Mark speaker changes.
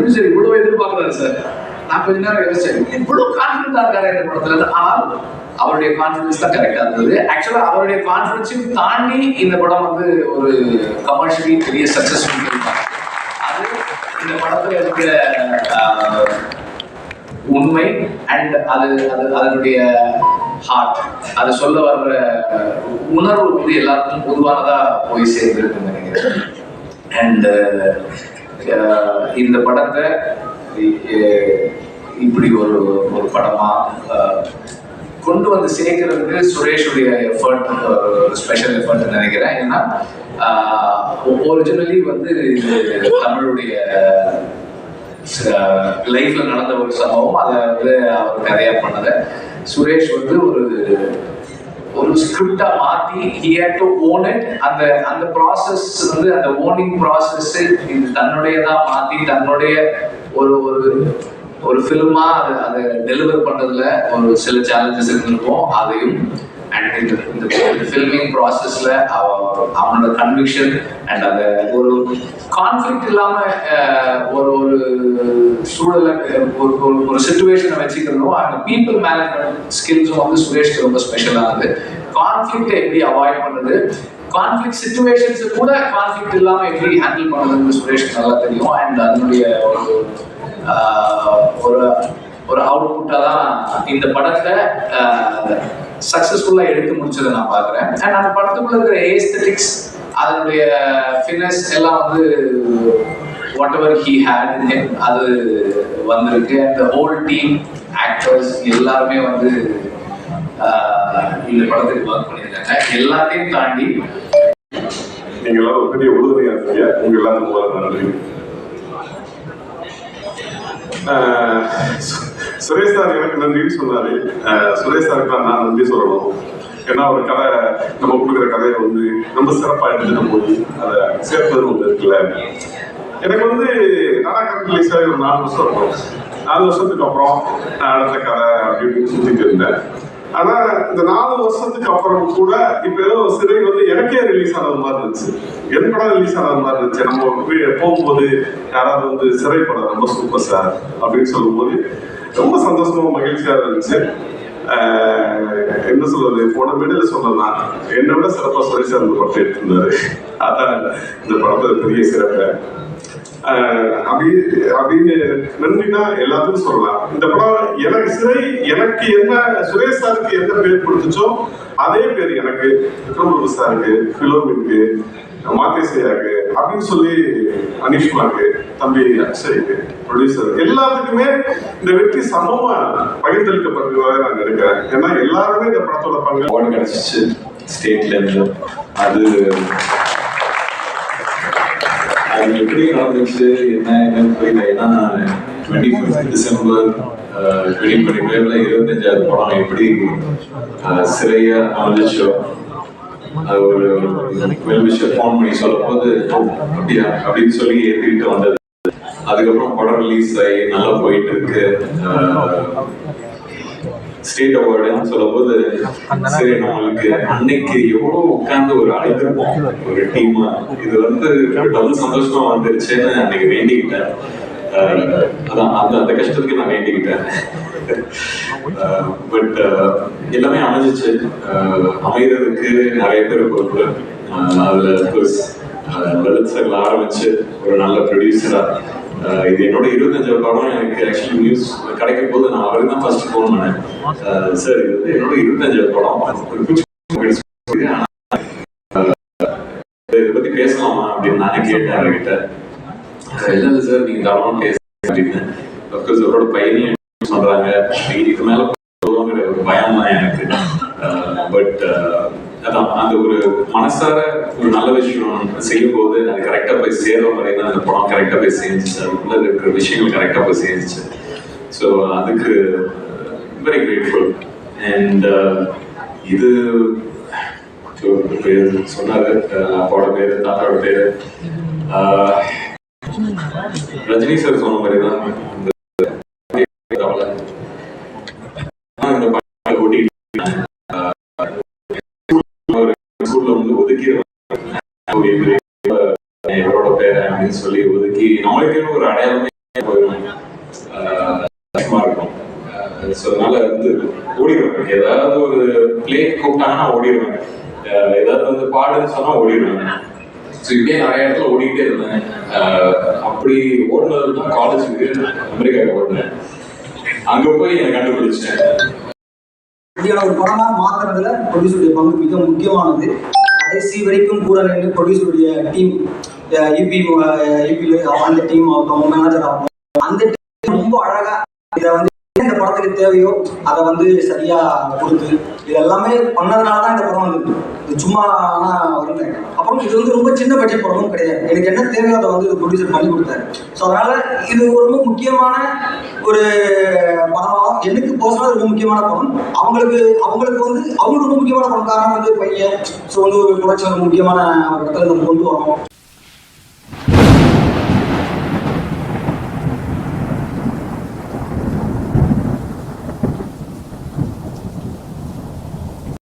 Speaker 1: Producer இவ்வளவு எதிர்பார்க்கிறாரு sir. நான் கொஞ்ச நேரம் யோசிச்சேன், இவ்வளவு கான்ஃபிடண்டா இருக்காரு இந்த படத்துல. ஆனால் அவருடைய கான்ஃபிடன்ஸ் தான் கரெக்டா இருந்தது. ஆக்சுவலா அவருடைய கான்ஃபிடன்ஸையும் தாண்டி இந்த படம் வந்து ஒரு கமர்ஷியலி பெரிய சக்சஸ்ஃபுல். அது இந்த படத்துல இருக்கிற உண்மை அண்ட் அதனுடைய ஹார்ட், அது சொல்ல வர்ற உணர்வு வந்து எல்லாருக்கும் பொதுவானதா போய் சேர்ந்துருக்குன்னு நினைக்கிறேன். அண்ட் இந்த படத்தை இப்படி ஒரு படமா கொண்டு வந்து சேர்க்கறதுக்கு சுரேஷுடைய எஃபர்ட் ஸ்பெஷல் எஃபர்ட் நினைக்கிறேன். ஏன்னா ஒரிஜினலி வந்து தமிழுடைய லைஃப்ல நடந்த ஒரு சம்பவம், அதை வந்து அவர் கதையா பண்ணத சுரேஷ் வந்து ஒரு ஸ்கிரிப்டா மாத்தி he had to own it. அந்த ப்ராசஸ் வந்து அந்த ஓனிங் ப்ராசஸ் இது தன்னுடையதா மாத்தி தன்னுடைய ஒரு ஃபில்மா அதை டெலிவர் பண்றதுல ஒரு சில சேலஞ்சஸ் இருந்திருக்கும். அதையும் அண்ட் இந்த ஃபில்மிங் ப்ராசஸ்ல அவனோட கன்விக்ஷன் அண்ட் அதை ஒரு கான்ஃபிளிக்ட் இல்லாம ஒரு சூழலை ஒரு சிச்சுவேஷனை வச்சுக்கிறதும் அந்த பீப்புள் மேனேஜ்மெண்ட் ஸ்கில்ஸும் வந்து சுரேஷ்க்கு ரொம்ப ஸ்பெஷலானது. கான்ஃபிளிக்டை எப்படி அவாய்ட் பண்றது, கான்ஃபிளிக்ட் சிச்சுவேஷன்ஸ் கூட கான்ஃபிளிக்ட் இல்லாம எப்படி ஹேண்டில் பண்றதுன்னு சுரேஷ்க்கு நல்லா தெரியும். அண்ட் அதனுடைய ஒரு அவுட்புட்டா தான் இந்த படத்தை சக்சஸ்ஃபுல்லா எடுத்து முடிச்சதை நான் பாக்குறேன். அண்ட் அந்த படத்துக்குள்ள இருக்கிற ஏஸ்தெட்டிக்ஸ், அதனுடைய ஃபிட்னஸ் எல்லாம் வந்து whatever he had in him அது வந்திருக்கு. அந்த ஹோல் டீம் ஆக்டர்ஸ் எல்லாருமே வந்து இந்த படத்துக்கு ஒர்க் பண்ணியிருக்காங்க. எல்லாத்தையும் தாண்டி
Speaker 2: நீங்க எல்லாரும் ஒரு பெரிய உறுதுணையா இருக்கீங்க. உங்க எல்லாருக்கும் நன்றி. சுரேஷ் சார் எனக்கு நன்றின்னு சொன்னாரு. சுரேஷ் சாருக்கு நான் நன்றி சொல்லணும். ஏன்னா ஒரு கதை நம்ம கொடுக்குற கதையை வந்து ரொம்ப சிறப்பாக எடுத்துட்டு போய் அதை சேர்ப்பது ஒன்று இருக்குல்ல. எனக்கு வந்து நானா கரெக்ட் ரிலீஸ் ஆகி ஒரு 4 வருஷம் இருக்கும். 4 வருஷத்துக்கு அப்புறம் நான் அடுத்த கதை அப்படின்னு சுற்றிட்டு இருந்தேன். ஆனா இந்த 4 வருஷத்துக்கு அப்புறம் கூட இப்ப ஏதோ சிறை வந்து எனக்கே ரிலீஸ் ஆனது மாதிரி இருந்துச்சு. என் படம் ரிலீஸ் ஆனது மாதிரி இருந்துச்சு. நம்ம போகும்போது யாராவது வந்து சிறை படம் ரொம்ப சூப்பர் சார் அப்படின்னு சொல்லும்போது ரொம்ப சந்தோஷமா மகிழ்ச்சியா இருந்துச்சு. என்ன சொல்றது, போன வீடுல சொன்னதுதான் என்னை விட சிறப்பா சுரேஷ் சார் இந்த படத்தை எடுத்திருந்தாரு. அதான் இந்த படத்தை பெரிய சிறப்பு அப்படின்னு நன்றினா எல்லாத்துக்கும் சொல்லலாம். இந்த படம் எனக்கு சிறை எனக்கு என்ன சுரேஷ் சாருக்கு என்ன பேர் கொடுத்துச்சோ அதே பேர் எனக்கு, விக்ரமபுரம் சாருக்கு, பிலோமினுக்கு, மாத்தேசையாக்கு அப்படின்னு சொல்லி அனிஷ்மாக்கு, தம்பி அக்ஷய்க்கு, ப்ரொடியூசர் எல்லாத்துக்குமே இந்த வெற்றி சமமா பகிர்ந்தளிக்கப்பட்டதாக நான் இருக்கிறேன். ஏன்னா எல்லாருமே இந்த படத்தோட பங்கு
Speaker 3: அவார்டு கிடைச்சிச்சு ஸ்டேட்ல இருந்து. அது எப்படி நடந்துச்சு என்னன்னு புரியல. ஏன்னா 25 டிசம்பர் 2025 25வது படம் எப்படி சிறையா அமைச்சோ அது ஒரு வெல்விஷர் ஃபோன் பண்ணி சொல்லும் போது அப்படியா அப்படின்னு சொல்லி ஏற்றிக்கிட்டு வந்தது. அதுக்கப்புறம் படம் ரிலீஸ் ஆகி நல்லா போயிட்டு இருக்கு. ஸ்டேட் அவார்டுன்னு சொல்லும் போது சரி நம்மளுக்கு அன்னைக்கு எவ்வளோ உட்கார்ந்து ஒரு அழைத்திருப்போம் ஒரு டீமா. இது வந்து டபுள் சந்தோஷமா வந்துருச்சுன்னு அன்னைக்கு வேண்டிக்கிட்டேன். அதான் அந்த கஷ்டத்துக்கு நான் வேண்டிக்கிட்டேன். பட் எல்லாமே அமைஞ்சிச்சு. அமைகிறதுக்கு நிறைய பேர் பொறுப்பு. அதுல லலித் சார்ல ஆரம்பிச்சு ஒரு நல்ல ப்ரொடியூசரா இது என்னோட 25வது படம். எனக்கு ஆக்சுவலி நியூஸ் கிடைக்கும் போது நான் அவருக்கு தான் ஃபர்ஸ்ட் ஃபோன் பண்ணேன். சார் இது வந்து என்னோட 25வது படம், இதை பத்தி பேசலாமா அப்படின்னு நானே கேட்டேன் அவர்கிட்ட. இல்லை சார் நீங்க தாராளமா பேசுங்க அப்படின்னு. அப்கோர்ஸ் அவரோட பையனையும் சொல்றாங்க, இதுக்கு மேல போவாங்கிற ஒரு பயம் தான் எனக்கு. பட் அதான் அந்த ஒரு மனசார ஒரு நல்ல விஷயம் செய்யும் போது அது கரெக்டா போய் சேர்ற மாதிரி தான் அந்த படம் கரெக்டா போய் சேர்ந்துச்சு. அதுக்குள்ள இருக்கிற விஷயங்கள் கரெக்டா போய் சேர்ந்துச்சு. ஸோ அதுக்கு வெரி கிரேட்ஃபுல். அண்ட் இது பேர் சொன்னாரு, அப்பாவோட பேரு, தாத்தாவோட பேரு. ரஜினி சார் சொன்ன மாதிரி தான் இந்த ஸ்கூல்ல வந்து ஒதுக்கி இவரோட பேர அப்படின்னு சொல்லி ஒதுக்கி நம்மளுக்கு ஒரு அடையாளமே ஸோ அதனால வந்து ஓடிடுவேன். ஏதாவது ஒரு பிளே கூப்பிட்டாங்கன்னா ஓடிடுவேன். ஏதாவது வந்து பாடுன்னு சொன்னா ஓடிடுவேன். ஸோ இப்படியே நிறைய இடத்துல ஓடிக்கிட்டே இருந்தேன். அப்படி ஓடினது தான் காலேஜுக்கு அமெரிக்காவுக்கு ஓடினேன். அங்கே போய் என்னை கண்டுபிடிச்சேன்.
Speaker 4: இப்படியான ஒரு படமாக மாற்றுறதுல ப்ரொடியூசருடைய பங்கு மிக முக்கியமானது. கடைசி வரைக்கும் கூட நின்று ப்ரொடியூசருடைய டீம் யூபியில் அந்த டீம் ஆகட்டும், மேனேஜர் ஆகட்டும், அந்த டீம் ரொம்ப அழகாக இதை வந்து இந்த படத்துக்கு தேவையோ அதை வந்து சரியா கொடுத்து இது எல்லாமே பண்ணதுனால தான் இந்த படம் வந்துருக்கு. இது சும்மா ஆனால் வரல. அப்புறம் இது வந்து ரொம்ப சின்ன பட்ஜெட் படமும் கிடையாது. எனக்கு என்ன தேவையோ அதை வந்து ப்ரொடியூசர் பண்ணி கொடுத்தாரு. ஸோ அதனால இது ஒரு ரொம்ப முக்கியமான ஒரு படமாக எனக்கு பர்சனலாக ரொம்ப முக்கியமான படம். அவங்களுக்கு வந்து அவங்களுக்கு ரொம்ப முக்கியமான படம். காரணம் வந்து பையன். ஸோ வந்து ஒரு ப்ரொடக்ஷன் முக்கியமான ஒரு இடத்துல நம்ம கொண்டு வரோம்.